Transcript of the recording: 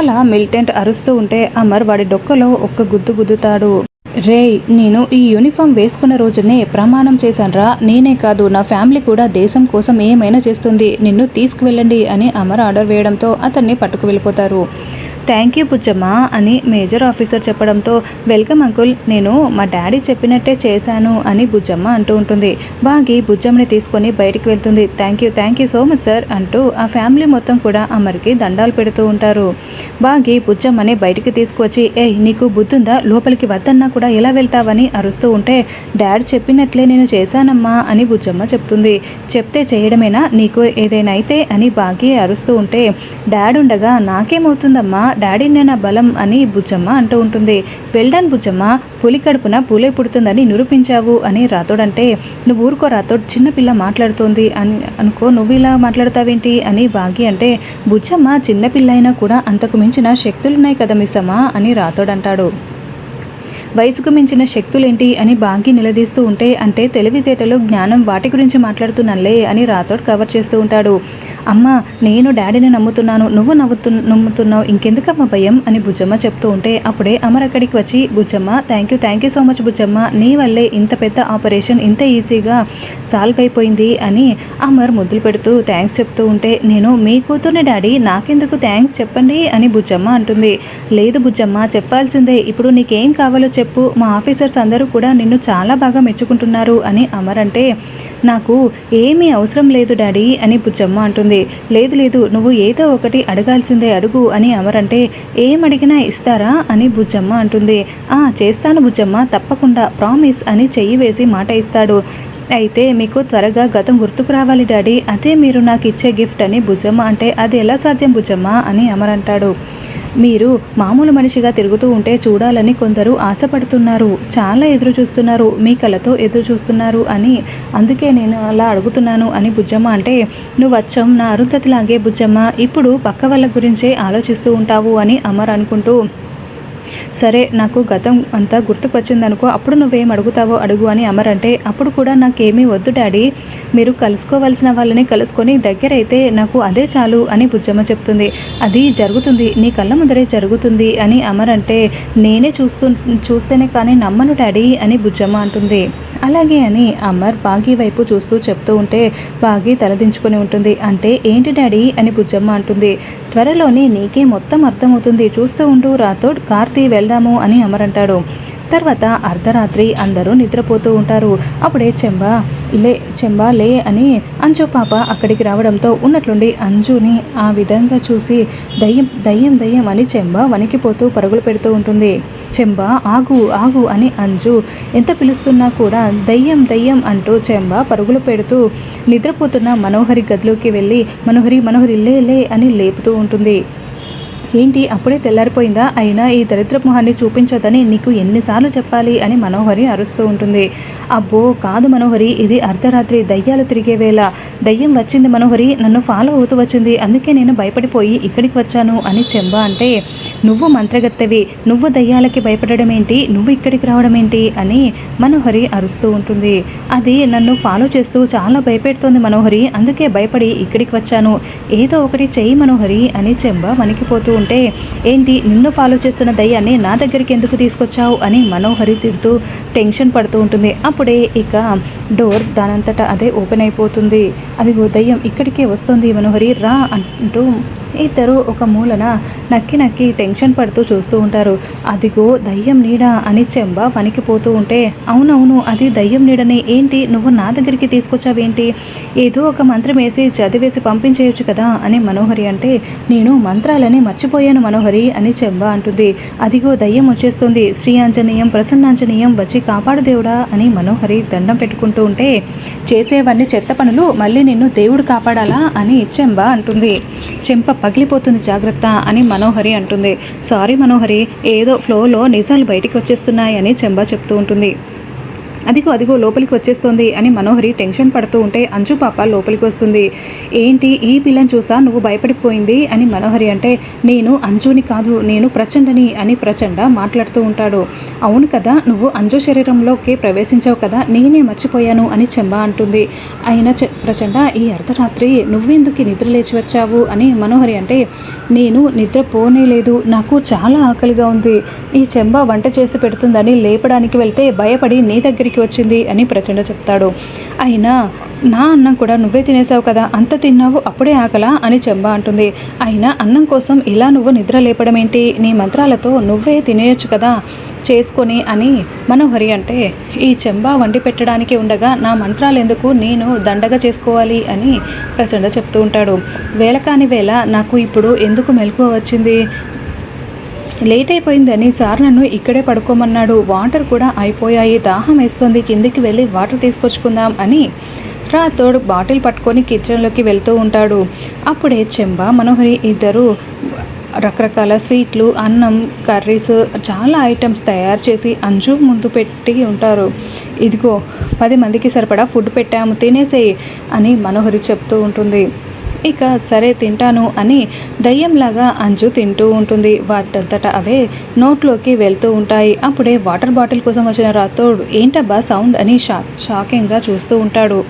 అలా మిలిటెంట్ అరుస్తూ ఉంటే అమర్ వాడి డొక్కలో ఒక్క గుద్దు గుద్దుతాడు. రేయ్, నేను ఈ యూనిఫామ్ వేసుకున్న రోజునే ప్రమాణం చేశాన్రా, నేనే కాదు నా ఫ్యామిలీ కూడా దేశం కోసం ఏమైనా చేస్తుంది, నిన్ను తీసుకువెళ్ళండి అని అమర్ ఆర్డర్ వేయడంతో అతన్ని పట్టుకు వెళ్ళిపోతారు. థ్యాంక్ యూ బుజ్జమ్మ అని మేజర్ ఆఫీసర్ చెప్పడంతో వెల్కమ్ అంకుల్, నేను మా డాడీ చెప్పినట్టే చేశాను అని బుజ్జమ్మ అంటూ ఉంటుంది. బాగి బుజ్జమ్మని తీసుకొని బయటికి వెళ్తుంది. Thank you so much sir అంటూ ఆ ఫ్యామిలీ మొత్తం కూడా అమర్కి దండాలు పెడుతూ ఉంటారు. బాగి బుజ్జమ్మని బయటికి తీసుకువచ్చి నీకు బుద్ధుందా, లోపలికి వద్దన్నా కూడా ఎలా వెళ్తావని అరుస్తూ ఉంటే డాడ్ చెప్పినట్లే నేను చేశానమ్మా అని బుజ్జమ్మ చెప్తుంది. చెప్తే చేయడమేనా నీకు ఏదైనా అయితే అని బాగి అరుస్తూ ఉంటే డాడ్ ఉండగా నాకేమవుతుందమ్మా, డాడీనే నా బలం అని బుజ్జమ్మ అంటూ ఉంటుంది. వెల్డన్ బుజ్జమ్మ, పులి కడుపున పూలే పుడుతుందని నిరూపించావు అని రాతోడంటే నువ్వు ఊరుకో రాతోడ్, చిన్నపిల్ల మాట్లాడుతోంది అని అనుకో, నువ్వు ఇలా మాట్లాడతావేంటి అని బాగి అంటే బుజ్జమ్మ చిన్నపిల్ల అయినా కూడా అంతకు మించిన శక్తులున్నాయి కదా మిస్సమ్మ అని రాతోడ్ అంటాడు. వయసుకు మించిన శక్తులేంటి అని బాగి నిలదీస్తూ ఉంటే అంటే తెలివితేటలు జ్ఞానం వాటి గురించి మాట్లాడుతున్నానులే అని రాతోడ్ కవర్ చేస్తూ ఉంటాడు. అమ్మ, నేను డాడీని నమ్ముతున్నాను, నువ్వు నమ్ముతున్నావు, ఇంకెందుకమ్మ భయం అని బుజ్జమ్మ చెప్తూ ఉంటే అప్పుడే అమర్ అక్కడికి వచ్చి Bujjamma thank you so much Bujjamma, నీ వల్లే ఇంత పెద్ద ఆపరేషన్ ఇంత ఈజీగా సాల్వ్ అయిపోయింది అని అమర్ ముద్దులు పెడుతూ థ్యాంక్స్ చెప్తూ ఉంటే నేను మీ కూతుర్ని డాడీ, నాకెందుకు థ్యాంక్స్ చెప్పండి అని బుజ్జమ్మ అంటుంది. లేదు బుజ్జమ్మ, చెప్పాల్సిందే, ఇప్పుడు నీకేం కావాలో చెప్పు, మా ఆఫీసర్స్ అందరూ కూడా నిన్ను చాలా బాగా మెచ్చుకుంటున్నారు అని అమర్ అంటే నాకు ఏమీ అవసరం లేదు డాడీ అని బుజ్జమ్మ అంటుంది. లేదు నువ్వు ఏదో ఒకటి అడగాల్సిందే, అడుగు అని అమర్ అంటే ఏం అడిగినా ఇస్తారా అని బుజ్జమ్మ అంటుంది. చేస్తాను బుజ్జమ్మ, తప్పకుండా, ప్రామిస్ అని చెయ్యి వేసి మాట ఇస్తాడు. అయితే మీకు త్వరగా గతం గుర్తుకు రావాలి డాడీ, అదే మీరు నాకు ఇచ్చే గిఫ్ట్ అని బుజ్జమ్మ అంటే అది ఎలా సాధ్యం బుజ్జమ్మ అని అమర్ అంటాడు. మీరు మామూలు మనిషిగా తిరుగుతూ ఉంటే చూడాలని కొందరు ఆశపడుతున్నారు, చాలా ఎదురు చూస్తున్నారు, మీ కళ్ళతో ఎదురు చూస్తున్నారు అని, అందుకే నేను అలా అడుగుతున్నాను అని బుజ్జమ్మ అంటే నువ్వు వచ్చం నా అరుంధతిలాగే బుజ్జమ్మ, ఇప్పుడు పక్క వాళ్ళ గురించే ఆలోచిస్తూ ఉంటావు అని అమర్ అనుకుంటూ సరే నాకు గతం అంతా గుర్తుకు వచ్చిందనుకో, అప్పుడు నువ్వేం అడుగుతావో అడుగు అని అమర్ అంటే అప్పుడు కూడా నాకేమీ వద్దు డాడీ, మీరు కలుసుకోవాల్సిన వాళ్ళని కలుసుకొని దగ్గరైతే నాకు అదే చాలు అని బుజ్జమ్మ చెప్తుంది. అది జరుగుతుంది, నీ కళ్ళ ముందరే జరుగుతుంది అని అమర్ అంటే నేనే చూస్తేనే కానీ నమ్మను డాడీ అని బుజ్జమ్మ అంటుంది. అలాగే అని అమర్ బాగి వైపు చూస్తూ చెప్తూ ఉంటే బాగి తలదించుకొని ఉంటుంది. అంటే ఏంటి డాడీ అని బుజ్జమ్మ అంటుంది. త్వరలోనే నీకే మొత్తం అర్థమవుతుంది, చూస్తూ ఉండు రాతోడ్, కార్తీ వెళ్దాము అని అమర్ అంటాడు. తర్వాత అర్ధరాత్రి అందరూ నిద్రపోతూ ఉంటారు. అప్పుడే చెంబా లే అని అంజు పాప అక్కడికి రావడంతో ఉన్నట్లుండి అంజుని ఆ విధంగా చూసి దయ్యం అని చెంబా వణికిపోతూ పరుగులు పెడుతూ ఉంటుంది. చెంబా ఆగు అని అంజు ఎంత పిలుస్తున్నా కూడా దయ్యం అంటూ చెంబా పరుగులు పెడుతూ నిద్రపోతున్న మనోహరి గదిలోకి వెళ్ళి మనోహరి లే అని లేపుతూ ఉంటుంది. ఏంటి అప్పుడే తెల్లారిపోయిందా, అయినా ఈ దరిద్ర మొహాన్ని చూపించొద్దని నీకు ఎన్నిసార్లు చెప్పాలి అని మనోహరి అరుస్తూ ఉంటుంది. అబ్బో కాదు మనోహరి, ఇది అర్ధరాత్రి దయ్యాలు తిరిగే వేళ, దయ్యం వచ్చింది మనోహరి, నన్ను ఫాలో అవుతూ వచ్చింది, అందుకే నేను భయపడిపోయి ఇక్కడికి వచ్చాను అని చెంబా అంటే నువ్వు మంత్రగత్తెవి, నువ్వు దయ్యాలకి భయపడడం ఏంటి, నువ్వు ఇక్కడికి రావడం ఏంటి అని మనోహరి అరుస్తూ ఉంటుంది. అది నన్ను ఫాలో చేస్తూ చాలా భయపెడుతోంది మనోహరి, అందుకే భయపడి ఇక్కడికి వచ్చాను, ఏదో ఒకటి చెయ్యి మనోహరి అని చెంబా వణికిపోతూ ఉంటే ఏంటి నిన్ను ఫాలో చేస్తున్న దయ్యాన్ని నా దగ్గరికి ఎందుకు తీసుకొచ్చావు అని మనోహరి తిడుతూ టెన్షన్ పడుతూ ఉంటుంది. అప్పుడే ఇక డోర్ దానంతటా అదే ఓపెన్ అయిపోతుంది. అదిగో దయ్యం ఇక్కడికే వస్తుంది మనోహరి రా అంటూ ఇద్దరు ఒక మూలన నక్కి టెన్షన్ పడుతూ చూస్తూ ఉంటారు. అదిగో దయ్యం నీడ అని చెంబా వణికిపోతూ ఉంటే అవునవును అది దయ్యం నీడని, ఏంటి నువ్వు నా దగ్గరికి తీసుకొచ్చావేంటి, ఏదో ఒక మంత్రం వేసి చదివేసి పంపించేయచ్చు కదా అని మనోహరి అంటే నేను మంత్రాలని మర్చిపోయాను మనోహరి అని చెంబా అంటుంది. అదిగో దయ్యం వచ్చేస్తుంది, శ్రీ ఆంజనేయం ప్రసన్నాంజనేయం వచ్చి కాపాడు దేవుడా అని మనోహరి దండం పెట్టుకుంటూ ఉంటే చేసేవన్నీ చెత్త పనులు, మళ్ళీ నిన్ను దేవుడు కాపాడాలా అని చెంబా అంటుంది. చెంప పగిలిపోతుంది జాగ్రత్త అని మనోహరి అంటుంది. సారీ మనోహరి, ఏదో ఫ్లోలో నిజాలు బయటికి వచ్చేస్తున్నాయని చెంబా చెప్తూ ఉంటుంది. అదిగో అదిగో లోపలికి వచ్చేస్తుంది అని మనోహరి టెన్షన్ పడుతూ ఉంటే అంజు పాప లోపలికి వస్తుంది. ఏంటి ఈ పిల్లని చూసా నువ్వు భయపడిపోయింది అని మనోహరి అంటే, నేను అంజుని కాదు నేను ప్రచండని అని ప్రచండ మాట్లాడుతూ ఉంటాడు. అవును కదా, నువ్వు అంజు శరీరంలోకి ప్రవేశించావు కదా, నేనే మర్చిపోయాను అని చెంబ అంటుంది. అయినా ప్రచండ ఈ అర్ధరాత్రి నువ్వెందుకు నిద్ర లేచి వచ్చావు అని మనోహరి అంటే, నేను నిద్ర పోనేలేదు, నాకు చాలా ఆకలిగా ఉంది, ఈ చెంబ వంట చేసి పెడుతుందని లేపడానికి వెళ్తే భయపడి నీ దగ్గరికి వచ్చింది అని ప్రచండ చెప్తాడు. అయినా నా అన్నం కూడా నువ్వే తినేసావు కదా, అంత తిన్నావు అప్పుడే ఆకలా అని చెంబ అంటుంది. అయినా అన్నం కోసం ఇలా నువ్వు నిద్ర లేపడం ఏంటి, నీ మంత్రాలతో నువ్వే తినేయచ్చు కదా చేసుకొని అని మనోహరి అంటే, ఈ చెంబ వండి పెట్టడానికి ఉండగా నా మంత్రాలు ఎందుకు, నేను దండగా చేసుకోవాలి అని ప్రచండ చెప్తూ ఉంటాడు. వేళ కాని వేళ నాకు ఇప్పుడు ఎందుకు మెలకువ వచ్చింది, లేట్ అయిపోయిందని సార్ నన్ను ఇక్కడే పడుకోమన్నాడు, వాటర్ కూడా అయిపోయాయి, దాహం వేస్తుంది, కిందికి వెళ్ళి వాటర్ తీసుకొచ్చుకుందాం అని రాథోడ్ బాటిల్ పట్టుకొని కిచెన్లోకి వెళ్తూ ఉంటాడు. అప్పుడే చెంబ మనోహరి ఇద్దరు రకరకాల స్వీట్లు, అన్నం, కర్రీస్, చాలా ఐటమ్స్ తయారు చేసి అంజు ముందు పెట్టి ఉంటారు. ఇదిగో 10 మందికి సరిపడా ఫుడ్ పెట్టాము, తినేసేయి అని మనోహరి చెప్తూ ఉంటుంది. ఇక సరే తింటాను అని దయ్యంలాగా అంజు తింటూ ఉంటుంది. వాటంతట అవే నోట్లోకి వెళ్తూ ఉంటాయి. అప్పుడే వాటర్ బాటిల్ కోసం వచ్చిన రాథోడ్ ఏంటబ్బా సౌండ్ అని షాకింగ్గా చూస్తూ ఉంటాడు.